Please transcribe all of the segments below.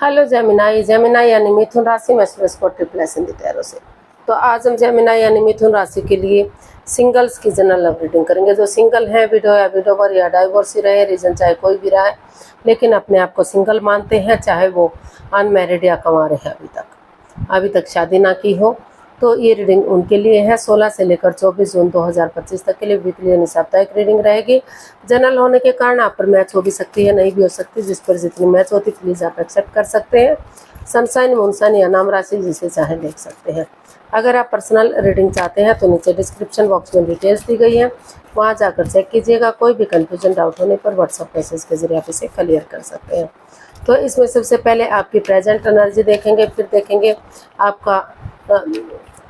Hello Gemini. Gemini यानी मिथुन राशि में सूरज को ट्रिप्लेस इन द टैरो से। तो आज हम जेमिनाई यानी मिथुन राशि के लिए सिंगल्स की जनरल लव रीडिंग करेंगे। जो सिंगल हैं, विडो या विडोवर या डाइवोर्सी रहे, रीजन चाहे कोई भी रहा है, लेकिन अपने आप को सिंगल मानते हैं, चाहे वो अनमैरिड या कंवारे हैं, अभी तक शादी ना की हो, तो ये रीडिंग उनके लिए है। 16 से लेकर 24 जून 2025 तक के लिए वीकली यानी साप्ताहिक रीडिंग रहेगी। जनरल होने के कारण आप पर मैच हो भी सकती है, नहीं भी हो सकती। जिस पर जितनी मैच होती प्लीज़ आप एक्सेप्ट कर सकते हैं। सनसाइन, मूनसाइन या नाम राशि जिसे चाहे देख सकते हैं। अगर आप पर्सनल रीडिंग चाहते हैं तो नीचे डिस्क्रिप्शन बॉक्स में डिटेल्स दी गई हैं, वहाँ जाकर चेक कीजिएगा। कोई भी कन्फ्यूजन, डाउट होने पर व्हाट्सएप मैसेज के जरिए आप इसे क्लियर कर सकते हैं। तो इसमें सबसे पहले आपकी प्रेजेंट एनर्जी देखेंगे, फिर देखेंगे आपका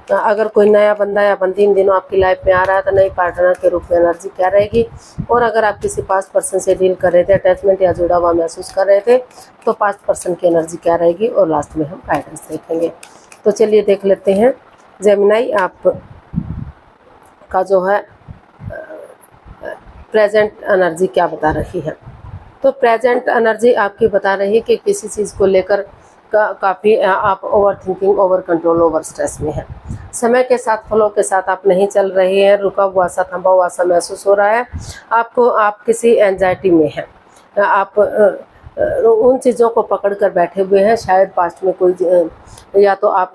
अगर कोई नया बंदा या बंदी इन दिनों आपकी लाइफ में आ रहा है तो नई पार्टनर के रूप में एनर्जी क्या रहेगी, और अगर आप किसी पास्ट पर्सन से डील कर रहे थे, अटैचमेंट या जुड़ा हुआ महसूस कर रहे थे, तो पास्ट पर्सन की एनर्जी क्या रहेगी, और लास्ट में हम गाइडेंस देखेंगे। तो चलिए देख लेते हैं जेमिनाई आप का जो है प्रेजेंट एनर्जी क्या बता रही है। तो प्रेजेंट एनर्जी आपकी बता रही है कि किसी चीज़ को लेकर काफ़ी आप over thinking, over control, over stress में हैं। समय के साथ, फ्लो के साथ आप नहीं चल रहे हैं, रुका हुआ सा, थमा हुआ सा महसूस हो रहा है आपको। आप किसी एंजाइटी में हैं, आप उन चीज़ों को पकड़ कर बैठे हुए हैं। शायद पास्ट में कोई या तो आप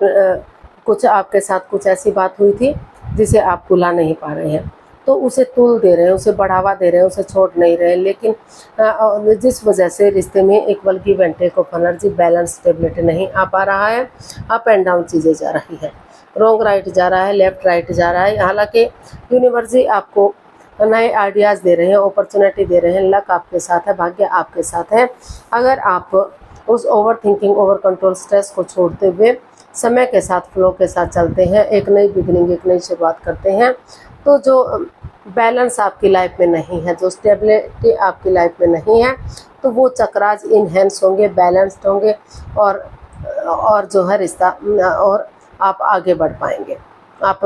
कुछ आपके साथ कुछ ऐसी बात हुई थी जिसे आप भुला नहीं पा रहे हैं, तो उसे तूल दे रहे हैं, उसे बढ़ावा दे रहे हैं, उसे छोड़ नहीं रहे हैं। लेकिन जिस वजह से रिश्ते में equal give and take of energy, balance, stability नहीं आ पा रहा है। अप एंड डाउन चीज़ें जा रही है, रॉन्ग राइट जा रहा है, लेफ्ट राइट जा रहा है। हालांकि यूनिवर्स जी आपको नए आइडियाज़ दे रहे हैं, अपॉर्चुनिटी दे रहे हैं, लक आपके साथ है, भाग्य आपके साथ है। अगर आप उस over thinking, over control, stress को छोड़ते हुए समय के साथ, फ्लो के साथ चलते हैं, एक नई बिगनिंग, एक नई शुरुआत करते हैं, तो जो बैलेंस आपकी लाइफ में नहीं है, जो स्टेबिलिटी आपकी लाइफ में नहीं है, तो वो चक्राज इनहेंस होंगे, बैलेंस्ड होंगे, और जो है रिश्ता, और आप आगे बढ़ पाएंगे। आप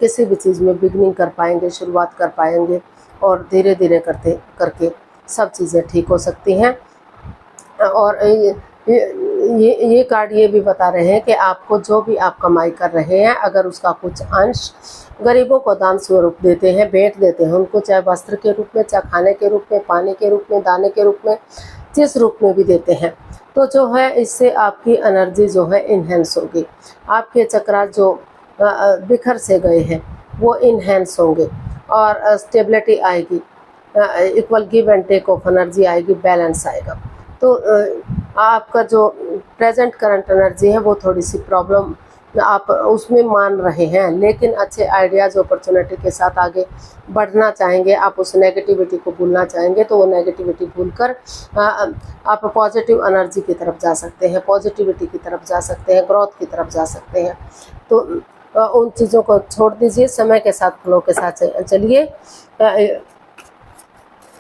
किसी भी चीज़ में बिगनिंग कर पाएंगे, शुरुआत कर पाएंगे, और धीरे धीरे करके सब चीज़ें ठीक हो सकती हैं। और ये कार्ड ये भी बता रहे हैं कि आपको जो भी आप कमाई कर रहे हैं, अगर उसका कुछ अंश गरीबों को दान स्वरूप देते हैं, भेंट देते हैं उनको, चाहे वस्त्र के रूप में, चाहे खाने के रूप में, पानी के रूप में, दाने के रूप में, जिस रूप में भी देते हैं, तो जो है इससे आपकी एनर्जी जो है इन्हेंस होगी। आपके चक्रा जो बिखर से गए हैं वो इन्हेंस होंगे, और स्टेबिलिटी आएगी, equal give and take of energy आएगी, बैलेंस आएगा। तो आपका जो प्रेजेंट करंट एनर्जी है वो थोड़ी सी प्रॉब्लम आप उसमें मान रहे हैं, लेकिन अच्छे आइडियाज़, अपॉर्चुनिटी के साथ आगे बढ़ना चाहेंगे। आप उस नेगेटिविटी को भूलना चाहेंगे, तो वो नेगेटिविटी भूलकर आप पॉजिटिव एनर्जी की तरफ जा सकते हैं, पॉजिटिविटी की तरफ जा सकते हैं, ग्रोथ की तरफ जा सकते हैं। तो उन चीज़ों को छोड़ दीजिए, समय के साथ, फ्लो के साथ चलिए,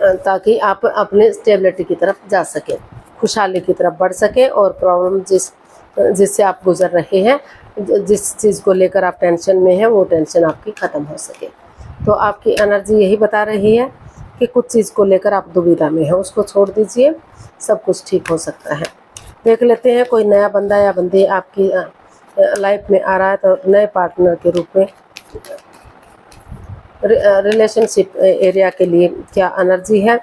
ताकि आप अपने स्टेबिलिटी की तरफ जा सकें, खुशहाली की तरफ बढ़ सकें, और प्रॉब्लम जिससे आप गुजर रहे हैं, जिस चीज़ को लेकर आप टेंशन में हैं, वो टेंशन आपकी ख़त्म हो सके। तो आपकी एनर्जी यही बता रही है कि कुछ चीज़ को लेकर आप दुविधा में हैं, उसको छोड़ दीजिए, सब कुछ ठीक हो सकता है। देख लेते हैं कोई नया बंदा या बंदी आपकी लाइफ में आ रहा है, तो नए पार्टनर के रूप में रिलेशनशिप एरिया के लिए क्या एनर्जी है,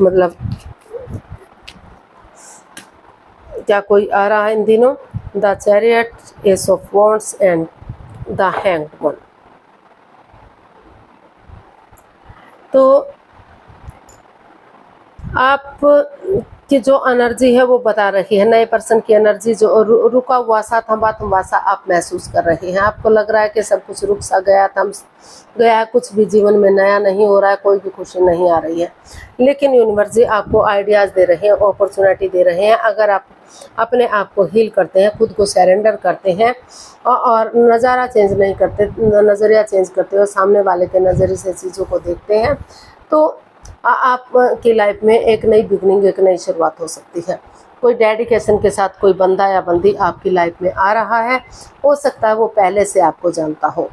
मतलब क्या कोई आ रहा है इन दिनों। The chariot, S of wands and the hanged one. तो आप की जो एनर्जी है वो बता रही है, नए पर्सन की एनर्जी जो रुका हुआ सा, थमा सा आप महसूस कर रहे हैं। आपको लग रहा है कि सब कुछ रुक सा गया, थम गया है, कुछ भी जीवन में नया नहीं हो रहा है, कोई भी खुशी नहीं आ रही है। लेकिन यूनिवर्स जी आपको आइडियाज़ दे रहे हैं, अपॉर्चुनिटी दे रहे हैं। अगर आप अपने आप को हील करते हैं, खुद को सरेंडर करते हैं, और नज़ारा चेंज नहीं करते, नज़रिया चेंज करते हो, सामने वाले के नज़रिए से चीज़ों को देखते हैं, तो आपकी लाइफ में एक नई बिगनिंग, एक नई शुरुआत हो सकती है। कोई डेडिकेशन के साथ कोई बंदा या बंदी आपकी लाइफ में आ रहा है, हो सकता है वो पहले से आपको जानता हो,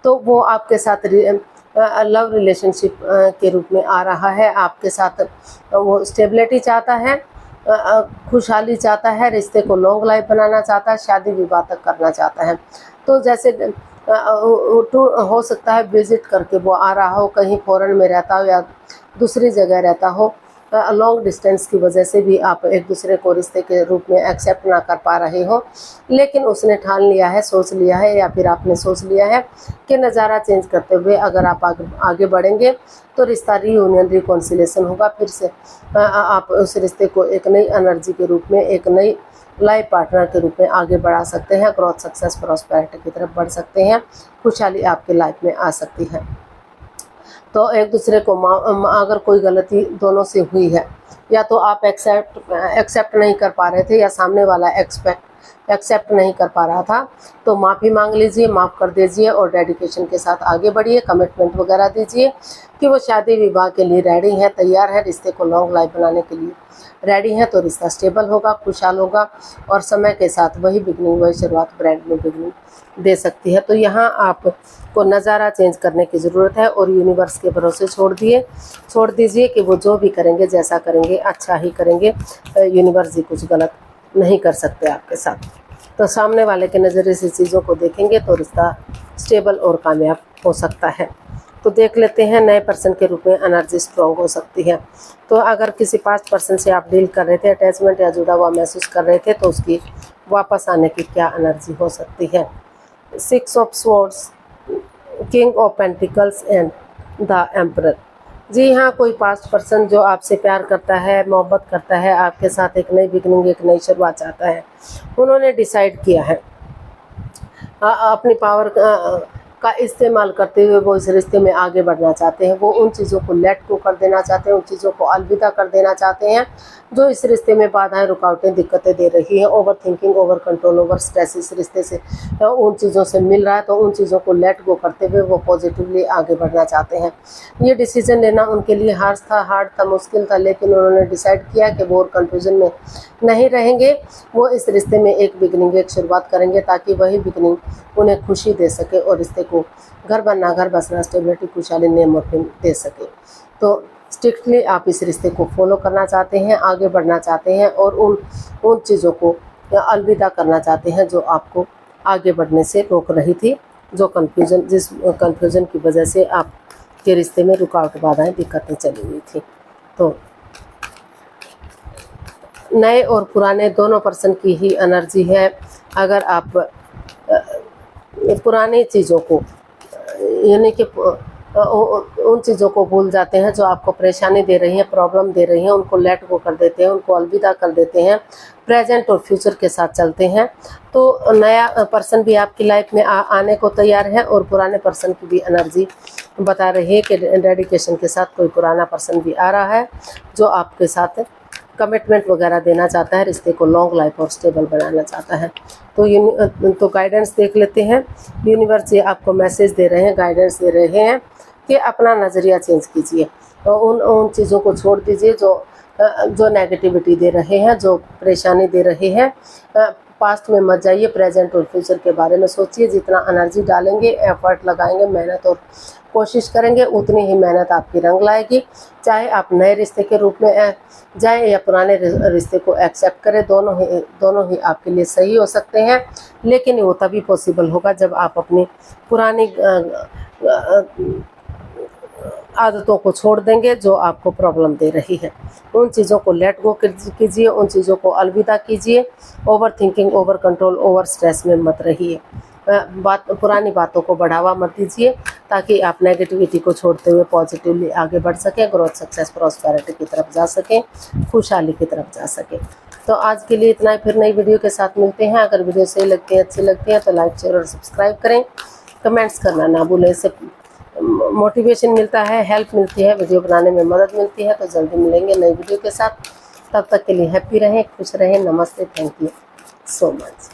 तो वो आपके साथ लव रिलेशनशिप के रूप में आ रहा है, आपके साथ वो स्टेबिलिटी चाहता है, खुशहाली चाहता है, रिश्ते को लॉन्ग लाइफ बनाना चाहता है, शादी विवाह तक करना चाहता है। तो जैसे हो सकता है विजिट करके वो आ रहा हो, कहीं फॉरेन में रहता हो या दूसरी जगह रहता हो, लॉन्ग डिस्टेंस की वजह से भी आप एक दूसरे को रिश्ते के रूप में एक्सेप्ट ना कर पा रहे हो, लेकिन उसने ठान लिया है, सोच लिया है, या फिर आपने सोच लिया है कि नज़ारा चेंज करते हुए अगर आप आगे बढ़ेंगे तो रिश्ता रीयूनियन रिकॉन्सिलेशन होगा। फिर से आप उस रिश्ते को एक नई एनर्जी के रूप में, एक नई लाइफ पार्टनर के रूप में आगे बढ़ा सकते हैं। ग्रोथ, सक्सेस, प्रॉस्पेरिटी की तरफ बढ़ सकते हैं। खुशहाली आपकी लाइफ में आ सकती है। तो एक दूसरे को अगर कोई गलती दोनों से हुई है, या तो आप एक्सेप्ट नहीं कर पा रहे थे, या सामने वाला एक्सेप्ट नहीं कर पा रहा था, तो माफ़ी मांग लीजिए, माफ़ कर दीजिए और डेडिकेशन के साथ आगे बढ़िए। कमिटमेंट वगैरह दीजिए कि वो शादी विवाह के लिए रेडी है, तैयार है, रिश्ते को लॉन्ग लाइफ बनाने के लिए रेडी है। तो रिश्ता स्टेबल होगा, खुशहाल होगा और समय के साथ वही बिगनिंग, वही शुरुआत ब्रांड में बिगनिंग दे सकती है। तो यहाँ आपको नज़ारा चेंज करने की ज़रूरत है और यूनिवर्स के भरोसे छोड़ दीजिए कि वो जो भी करेंगे, जैसा करेंगे, अच्छा ही करेंगे। यूनिवर्स जी कुछ गलत नहीं कर सकते आपके साथ। तो सामने वाले के नज़रिए से चीज़ों को देखेंगे तो रिश्ता स्टेबल और कामयाब हो सकता है। तो देख लेते हैं, नए पर्सन के रूप में एनर्जी स्ट्रॉन्ग हो सकती है। तो अगर किसी पास्ट पर्सन से आप डील कर रहे थे, अटैचमेंट या जुड़ा हुआ महसूस कर रहे थे, तो उसकी वापस आने की क्या एनर्जी हो सकती है। 6 of swords, king of pentacles and the emperor. जी हाँ, कोई पास्ट पर्सन जो आपसे प्यार करता है, मोहब्बत करता है, आपके साथ एक नई बिगनिंग, एक नई शुरुआत चाहता है। उन्होंने डिसाइड किया है अपनी पावर का इस्तेमाल करते हुए वो इस रिश्ते में आगे बढ़ना चाहते हैं। वो उन चीज़ों को लेट गो कर देना चाहते हैं, उन चीज़ों को अलविदा कर देना चाहते हैं जो इस रिश्ते में बाधाएं, रुकावटें, दिक्कतें दे रही हैं। Over thinking, over control, over stress इस रिश्ते से उन चीज़ों से मिल रहा है, तो उन चीज़ों को लेट गो करते हुए वो पॉजिटिवली आगे बढ़ना चाहते हैं। ये डिसीजन लेना उनके लिए हार्ड था, मुश्किल था, लेकिन उन्होंने डिसाइड किया कि वो और कन्फ्यूजन में नहीं रहेंगे। वो इस रिश्ते में एक बिगनिंग, एक शुरुआत करेंगे ताकि वही बिगनिंग उन्हें खुशी दे सके और रिश्ते को घर बनना, घर बसना, स्टेबिलिटी, खुशहाली, नेम और फेम दे सके। तो स्ट्रिक्टली आप इस रिश्ते को फॉलो करना चाहते हैं, आगे बढ़ना चाहते हैं और उन चीज़ों को अलविदा करना चाहते हैं जो आपको आगे बढ़ने से रोक रही थी, जिस कन्फ्यूज़न की वजह से आपके रिश्ते में रुकावट, बाधाएं, दिक्कतें चली हुई थी। तो नए और पुराने दोनों पर्सन की ही एनर्जी है। अगर आप पुरानी चीज़ों को, यानी कि उन चीज़ों को भूल जाते हैं जो आपको परेशानी दे रही हैं, प्रॉब्लम दे रही हैं, उनको लेट गो कर देते हैं, उनको अलविदा कर देते हैं, प्रेजेंट और फ्यूचर के साथ चलते हैं, तो नया पर्सन भी आपकी लाइफ में आने को तैयार है। और पुराने पर्सन की भी एनर्जी बता रही है कि डेडिकेशन के साथ कोई पुराना पर्सन भी आ रहा है जो आपके साथ कमिटमेंट वगैरह देना चाहता है, रिश्ते को लॉन्ग लाइफ और स्टेबल बनाना चाहता है। तो गाइडेंस देख लेते हैं। यूनिवर्स ये आपको मैसेज दे रहे हैं, गाइडेंस दे रहे हैं कि अपना नज़रिया चेंज कीजिए और उन चीज़ों को छोड़ दीजिए जो नेगेटिविटी दे रहे हैं, जो परेशानी दे रहे हैं। पास्ट में मत जाइए, प्रेजेंट और फ्यूचर के बारे में सोचिए। जितना एनर्जी डालेंगे, एफर्ट लगाएंगे, मेहनत और कोशिश करेंगे, उतनी ही मेहनत आपकी रंग लाएगी। चाहे आप नए रिश्ते के रूप में जाएं या पुराने रिश्ते को एक्सेप्ट करें, दोनों ही आपके लिए सही हो सकते हैं। लेकिन वो तभी पॉसिबल होगा जब आप अपनी पुरानी आदतों को छोड़ देंगे जो आपको प्रॉब्लम दे रही है। उन चीज़ों को लेट गो कीजिए, उन चीज़ों को अलविदा कीजिए। Over thinking, over control, over stress में मत रहिए। पुरानी बातों को बढ़ावा मत दीजिए ताकि आप नेगेटिविटी को छोड़ते हुए पॉजिटिवली आगे बढ़ सकें, ग्रोथ, सक्सेस, प्रॉस्पेरिटी की तरफ जा सकें, खुशहाली की तरफ जा सकें। तो आज के लिए इतना ही, फिर नई वीडियो के साथ मिलते हैं। अगर वीडियो सही लगती है, अच्छी लगती है तो लाइक, शेयर और सब्सक्राइब करें। कमेंट्स करना ना भूलें, इससे मोटिवेशन मिलता है, हेल्प मिलती है, वीडियो बनाने में मदद मिलती है। तो जल्दी मिलेंगे नई वीडियो के साथ। तब तक के लिए हैप्पी रहें, खुश रहें। नमस्ते, थैंक यू सो मच।